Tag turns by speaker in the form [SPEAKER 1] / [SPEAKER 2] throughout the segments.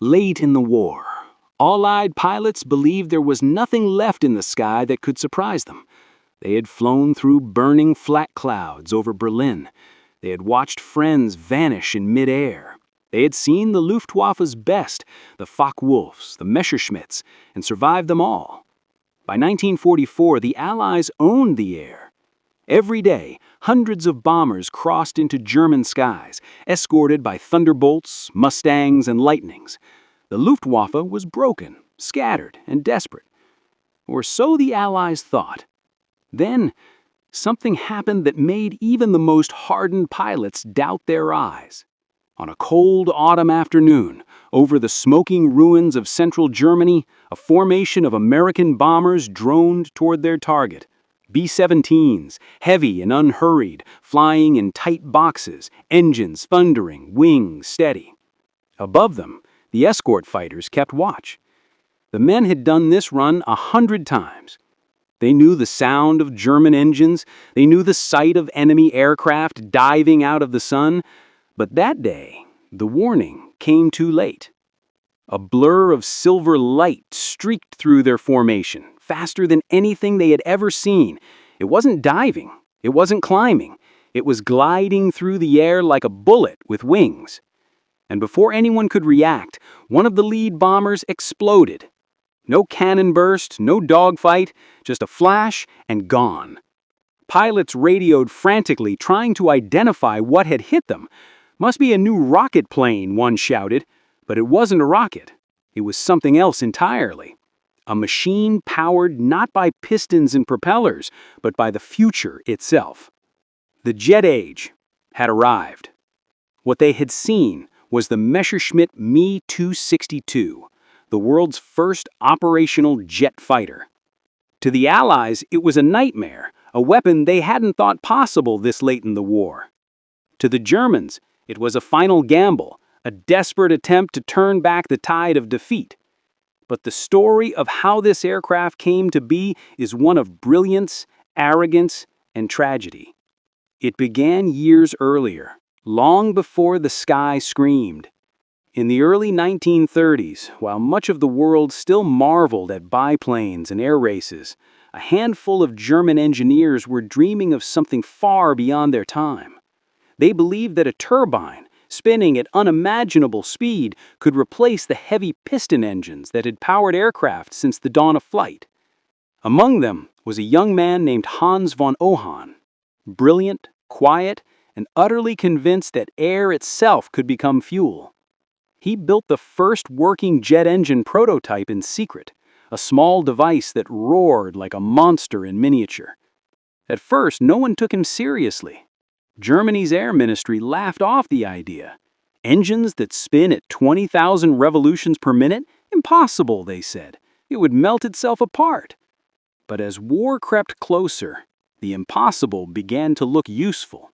[SPEAKER 1] Late in the war, Allied pilots believed there was nothing left in the sky that could surprise them. They had flown through burning flat clouds over Berlin. They had watched friends vanish in midair. They had seen the Luftwaffe's best, the Focke-Wulfs, the Messerschmitts, and survived them all. By 1944, the Allies owned the air. Every day, hundreds of bombers crossed into German skies, escorted by Thunderbolts, Mustangs, and Lightnings. The Luftwaffe was broken, scattered, and desperate. Or so the Allies thought. Then, something happened that made even the most hardened pilots doubt their eyes. On a cold autumn afternoon, over the smoking ruins of central Germany, a formation of American bombers droned toward their target. B-17s, heavy and unhurried, flying in tight boxes, engines thundering, wings steady. Above them, the escort fighters kept watch. The men had done this run 100 times. They knew the sound of German engines, they knew the sight of enemy aircraft diving out of the sun, but that day, the warning came too late. A blur of silver light streaked through their formation, faster than anything they had ever seen. It wasn't diving, it wasn't climbing, it was gliding through the air like a bullet with wings. And before anyone could react, one of the lead bombers exploded. No cannon burst, no dogfight, just a flash and gone. Pilots radioed frantically, trying to identify what had hit them. "Must be a new rocket plane," one shouted. But it wasn't a rocket. It was something else entirely. A machine powered not by pistons and propellers, but by the future itself. The jet age had arrived. What they had seen was the Messerschmitt Me-262, the world's first operational jet fighter. To the Allies, it was a nightmare, a weapon they hadn't thought possible this late in the war. To the Germans, it was a final gamble, a desperate attempt to turn back the tide of defeat. But the story of how this aircraft came to be is one of brilliance, arrogance, and tragedy. It began years earlier, long before the sky screamed. In the early 1930s, while much of the world still marveled at biplanes and air races, a handful of German engineers were dreaming of something far beyond their time. They believed that a turbine, spinning at unimaginable speed, could replace the heavy piston engines that had powered aircraft since the dawn of flight. Among them was a young man named Hans von Ohain, brilliant, quiet, and utterly convinced that air itself could become fuel. He built the first working jet engine prototype in secret, a small device that roared like a monster in miniature. At first, no one took him seriously. Germany's air ministry laughed off the idea. Engines that spin at 20,000 revolutions per minute? Impossible, they said. It would melt itself apart. But as war crept closer, the impossible began to look useful.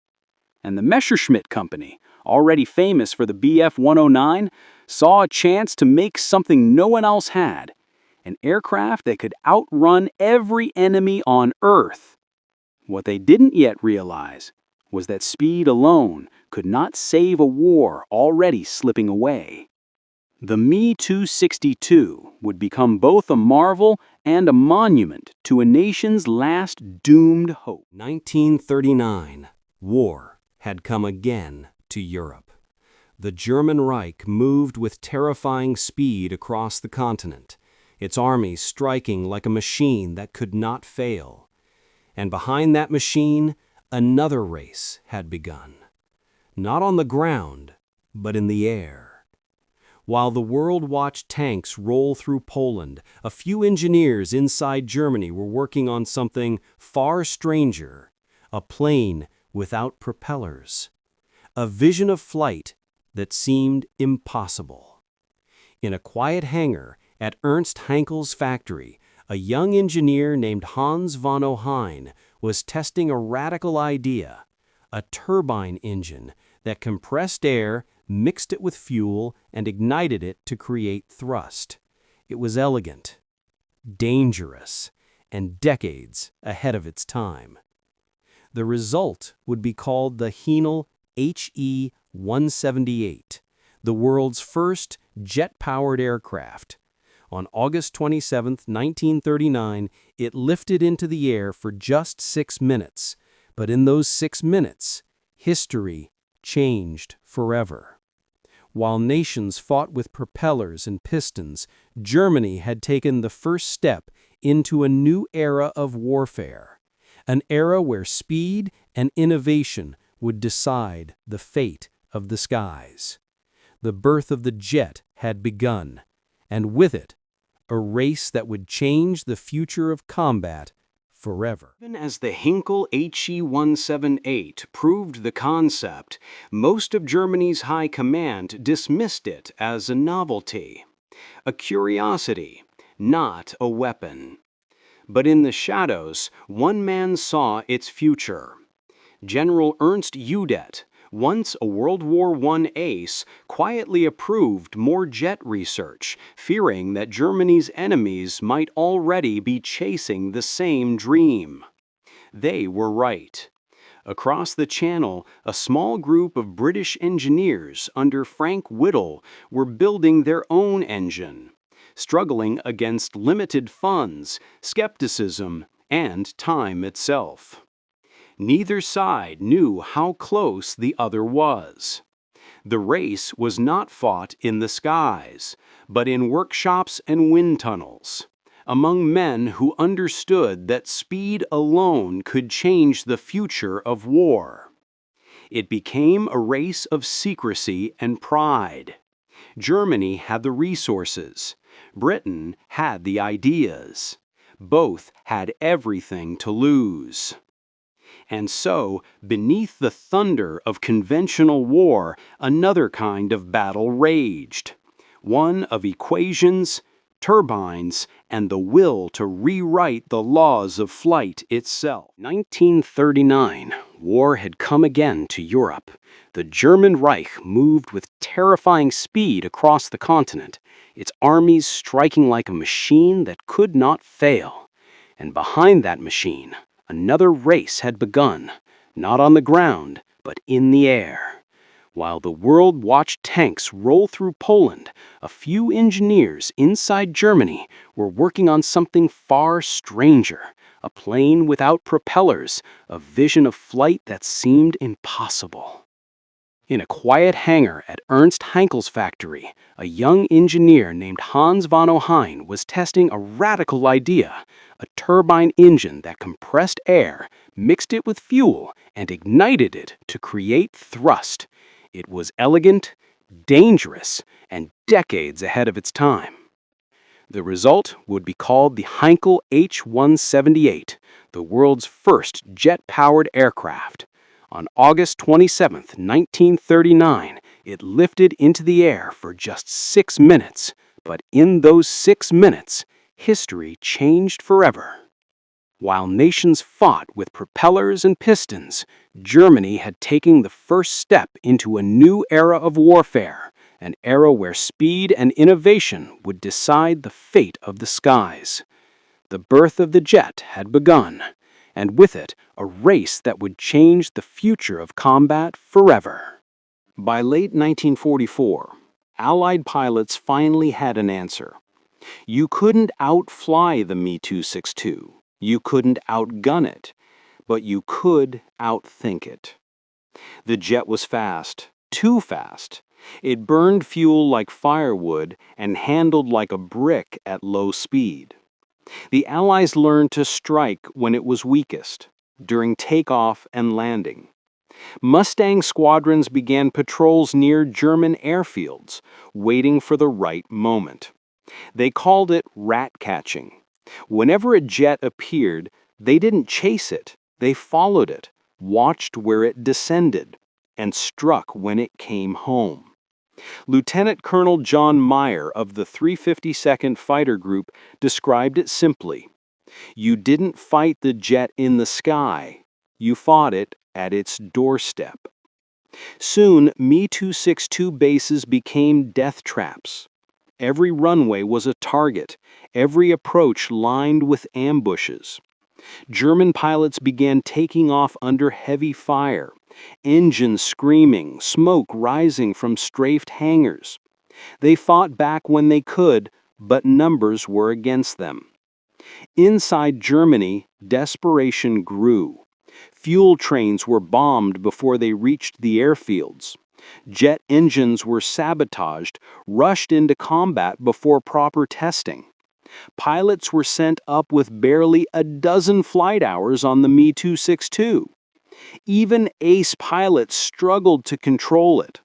[SPEAKER 1] And the Messerschmitt Company, already famous for the Bf-109, saw a chance to make something no one else had, an aircraft that could outrun every enemy on Earth. What they didn't yet realize was that speed alone could not save a war already slipping away. The Me-262 would become both a marvel and a monument to a nation's last doomed hope. 1939. War had come again to Europe. The German Reich moved with terrifying speed across the continent, its armies striking like a machine that could not fail. And behind that machine, another race had begun. Not on the ground, but in the air. While the world watched tanks roll through Poland, a few engineers inside Germany were working on something far stranger, a plane without propellers. A vision of flight that seemed impossible. In a quiet hangar at Ernst Haenkel's factory, a young engineer named Hans von Ohain was testing a radical idea, a turbine engine that compressed air, mixed it with fuel, and ignited it to create thrust. It was elegant, dangerous, and decades ahead of its time. The result would be called the Heinkel HE-178, the world's first jet-powered aircraft. On August 27, 1939, it lifted into the air for just 6 minutes. But in those 6 minutes, history changed forever. While nations fought with propellers and pistons, Germany had taken the first step into a new era of warfare, an era where speed and innovation would decide the fate of the skies. The birth of the jet had begun, and with it, a race that would change the future of combat forever. Even as the Hinkel HE-178 proved the concept, most of Germany's high command dismissed it as a novelty, a curiosity, not a weapon. But in the shadows, one man saw its future. General Ernst Udet, once a World War I ace, quietly approved more jet research, fearing that Germany's enemies might already be chasing the same dream. They were right. Across the Channel, a small group of British engineers under Frank Whittle were building their own engine, struggling against limited funds, skepticism, and time itself. Neither side knew how close the other was. The race was not fought in the skies, but in workshops and wind tunnels, among men who understood that speed alone could change the future of war. It became a race of secrecy and pride. Germany had the resources. Britain had the ideas. Both had everything to lose. And so, beneath the thunder of conventional war, another kind of battle raged. One of equations, turbines, and the will to rewrite the laws of flight itself. 1939, war had come again to Europe. The German Reich moved with terrifying speed across the continent, its armies striking like a machine that could not fail. And behind that machine, another race had begun, not on the ground, but in the air. While the world watched tanks roll through Poland, a few engineers inside Germany were working on something far stranger, a plane without propellers, a vision of flight that seemed impossible. In a quiet hangar at Ernst Heinkel's factory, a young engineer named Hans von Ohain was testing a radical idea, a turbine engine that compressed air, mixed it with fuel, and ignited it to create thrust. It was elegant, dangerous, and decades ahead of its time. The result would be called the Heinkel H-178, the world's first jet-powered aircraft. On August 27, 1939, it lifted into the air for just 6 minutes, but in those 6 minutes, history changed forever. While nations fought with propellers and pistons, Germany had taken the first step into a new era of warfare, an era where speed and innovation would decide the fate of the skies. The birth of the jet had begun, and with it, a race that would change the future of combat forever. By late 1944, Allied pilots finally had an answer. You couldn't outfly the Me-262. You couldn't outgun it, but you could outthink it. The jet was fast, too fast. It burned fuel like firewood and handled like a brick at low speed. The Allies learned to strike when it was weakest, during takeoff and landing. Mustang squadrons began patrols near German airfields, waiting for the right moment. They called it rat catching. Whenever a jet appeared, they didn't chase it, they followed it, watched where it descended, and struck when it came home. Lieutenant Colonel John Meyer of the 352nd Fighter Group described it simply. You didn't fight the jet in the sky, you fought it at its doorstep. Soon, Me-262 bases became death traps. Every runway was a target, every approach lined with ambushes. German pilots began taking off under heavy fire, engines screaming, smoke rising from strafed hangars. They fought back when they could, but numbers were against them. Inside Germany, desperation grew. Fuel trains were bombed before they reached the airfields. Jet engines were sabotaged, rushed into combat before proper testing. Pilots were sent up with barely a dozen flight hours on the Me-262. Even ace pilots struggled to control it.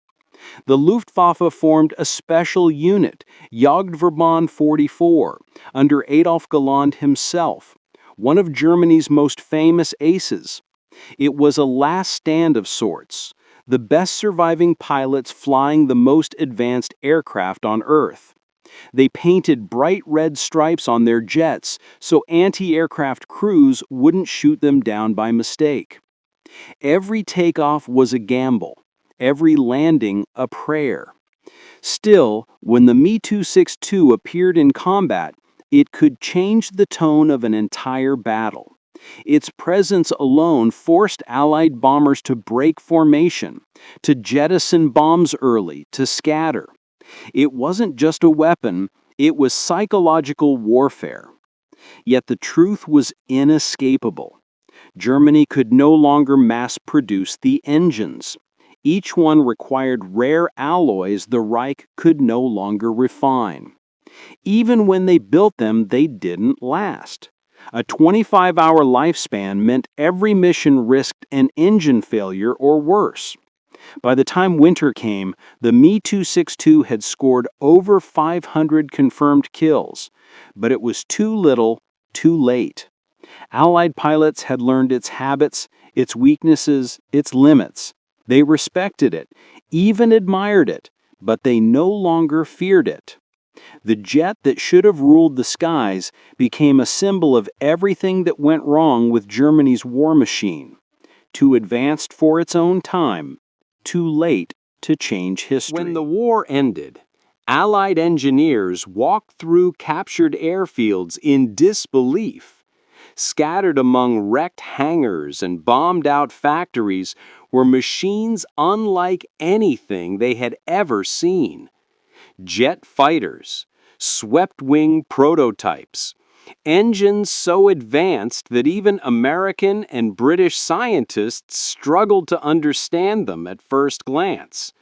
[SPEAKER 1] The Luftwaffe formed a special unit, Jagdverband 44, under Adolf Galland himself, one of Germany's most famous aces. It was a last stand of sorts, the best surviving pilots flying the most advanced aircraft on Earth. They painted bright red stripes on their jets so anti-aircraft crews wouldn't shoot them down by mistake. Every takeoff was a gamble, every landing a prayer. Still, when the Me-262 appeared in combat, it could change the tone of an entire battle. Its presence alone forced Allied bombers to break formation, to jettison bombs early, to scatter. It wasn't just a weapon, it was psychological warfare. Yet the truth was inescapable. Germany could no longer mass-produce the engines. Each one required rare alloys the Reich could no longer refine. Even when they built them, they didn't last. A 25-hour lifespan meant every mission risked an engine failure or worse. By the time winter came, the Me-262 had scored over 500 confirmed kills, but it was too little, too late. Allied pilots had learned its habits, its weaknesses, its limits. They respected it, even admired it, but they no longer feared it. The jet that should have ruled the skies became a symbol of everything that went wrong with Germany's war machine. Too advanced for its own time, too late to change history. When the war ended, Allied engineers walked through captured airfields in disbelief. Scattered among wrecked hangars and bombed-out factories were machines unlike anything they had ever seen. Jet fighters, swept-wing prototypes, engines so advanced that even American and British scientists struggled to understand them at first glance.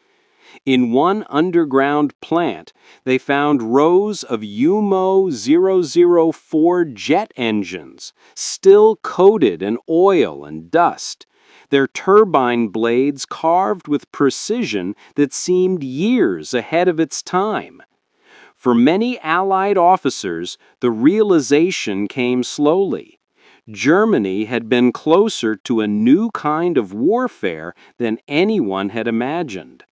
[SPEAKER 1] In one underground plant, they found rows of UMO-004 jet engines, still coated in oil and dust, their turbine blades carved with precision that seemed years ahead of its time. For many Allied officers, the realization came slowly. Germany had been closer to a new kind of warfare than anyone had imagined.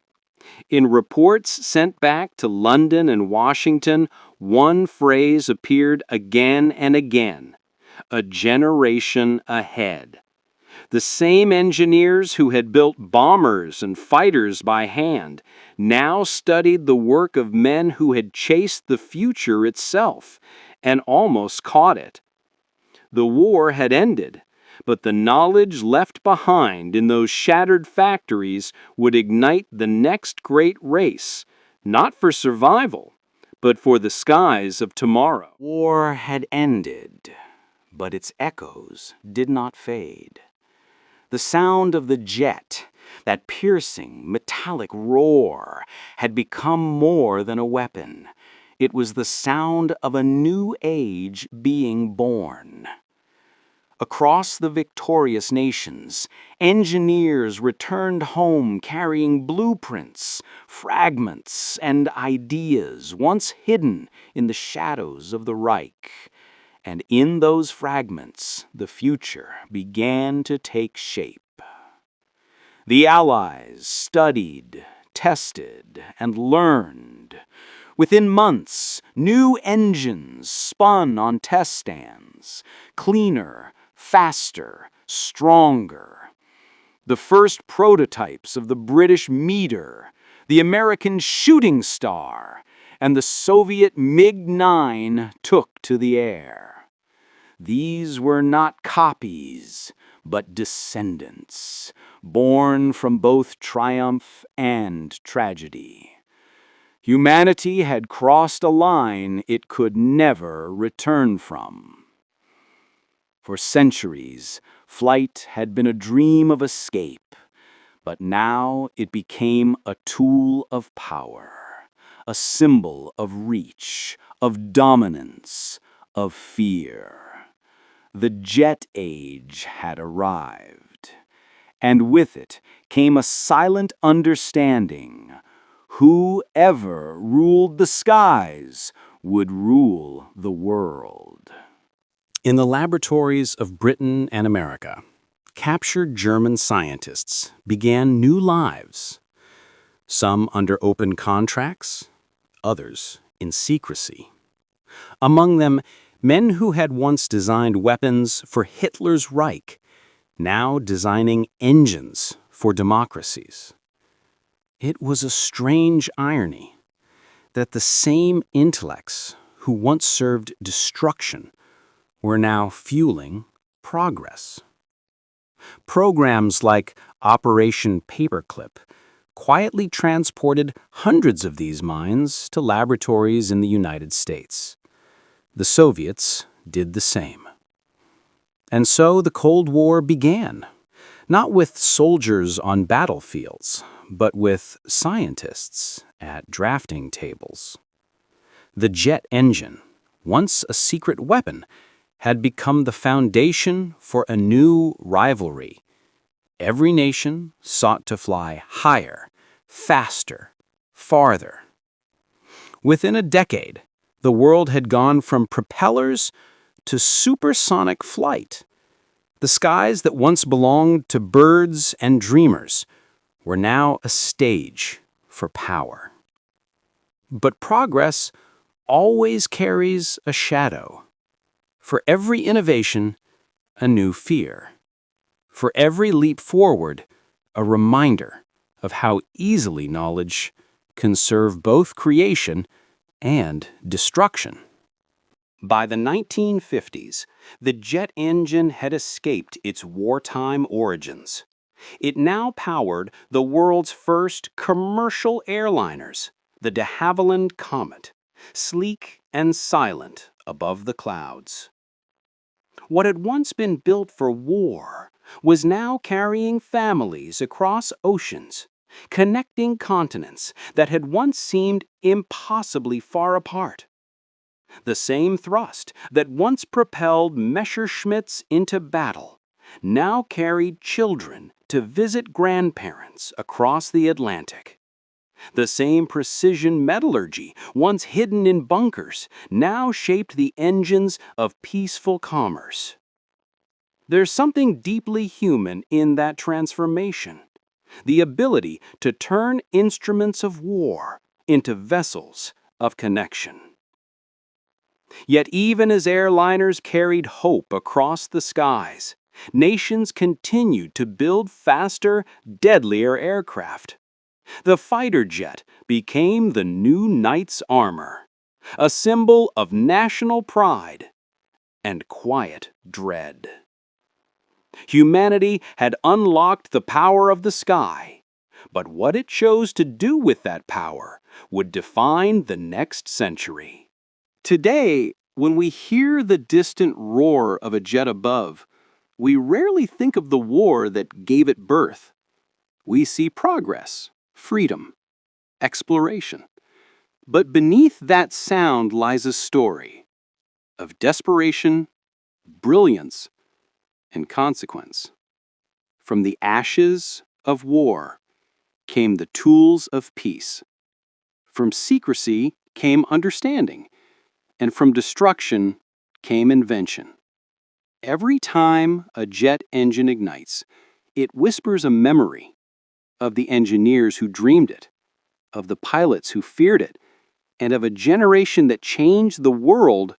[SPEAKER 1] In reports sent back to London and Washington, one phrase appeared again and again: a generation ahead. The same engineers who had built bombers and fighters by hand now studied the work of men who had chased the future itself and almost caught it. The war had ended, but the knowledge left behind in those shattered factories would ignite the next great race, not for survival, but for the skies of tomorrow. War had ended, but its echoes did not fade. The sound of the jet, that piercing, metallic roar, had become more than a weapon. It was the sound of a new age being born. Across the victorious nations, engineers returned home carrying blueprints, fragments, and ideas once hidden in the shadows of the Reich. And in those fragments, the future began to take shape. The Allies studied, tested, and learned. Within months, new engines spun on test stands, cleaner, faster, stronger. The first prototypes of the British Meter, the American Shooting Star, and the Soviet MiG-9 took to the air. These were not copies, but descendants, born from both triumph and tragedy. Humanity had crossed a line it could never return from. For centuries, flight had been a dream of escape, but now it became a tool of power, a symbol of reach, of dominance, of fear. The jet age had arrived, and with it came a silent understanding. Whoever ruled the skies would rule the world. In the laboratories of Britain and America, captured German scientists began new lives, some under open contracts, others in secrecy. Among them, men who had once designed weapons for Hitler's Reich, now designing engines for democracies. It was a strange irony that the same intellects who once served destruction were now fueling progress. Programs like Operation Paperclip quietly transported hundreds of these mines to laboratories in the United States. The Soviets did the same. And so the Cold War began, not with soldiers on battlefields, but with scientists at drafting tables. The jet engine, once a secret weapon, had become the foundation for a new rivalry. Every nation sought to fly higher, faster, farther. Within a decade, the world had gone from propellers to supersonic flight. The skies that once belonged to birds and dreamers were now a stage for power. But progress always carries a shadow. For every innovation, a new fear. For every leap forward, a reminder of how easily knowledge can serve both creation and destruction. By the 1950s, the jet engine had escaped its wartime origins. It now powered the world's first commercial airliners, the de Havilland Comet, sleek and silent above the clouds. What had once been built for war was now carrying families across oceans, connecting continents that had once seemed impossibly far apart. The same thrust that once propelled Messerschmitts into battle now carried children to visit grandparents across the Atlantic. The same precision metallurgy, once hidden in bunkers, now shaped the engines of peaceful commerce. There's something deeply human in that transformation, the ability to turn instruments of war into vessels of connection. Yet even as airliners carried hope across the skies, nations continued to build faster, deadlier aircraft. The fighter jet became the new knight's armor, a symbol of national pride and quiet dread. Humanity had unlocked the power of the sky, but what it chose to do with that power would define the next century. Today, when we hear the distant roar of a jet above, we rarely think of the war that gave it birth. We see progress, freedom, exploration. But beneath that sound lies a story of desperation, brilliance, and consequence. From the ashes of war came the tools of peace. From secrecy came understanding, and from destruction came invention. Every time a jet engine ignites, it whispers a memory of the engineers who dreamed it, of the pilots who feared it, and of a generation that changed the world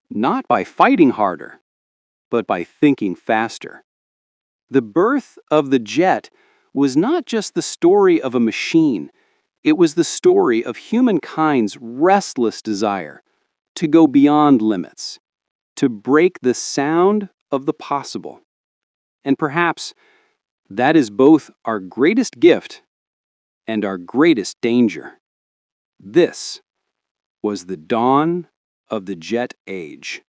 [SPEAKER 1] not by fighting harder, but by thinking faster. The birth of the jet was not just the story of a machine, it was the story of humankind's restless desire to go beyond limits, to break the sound of the possible. And perhaps that is both our greatest gift and our greatest danger. This was the dawn of the jet age.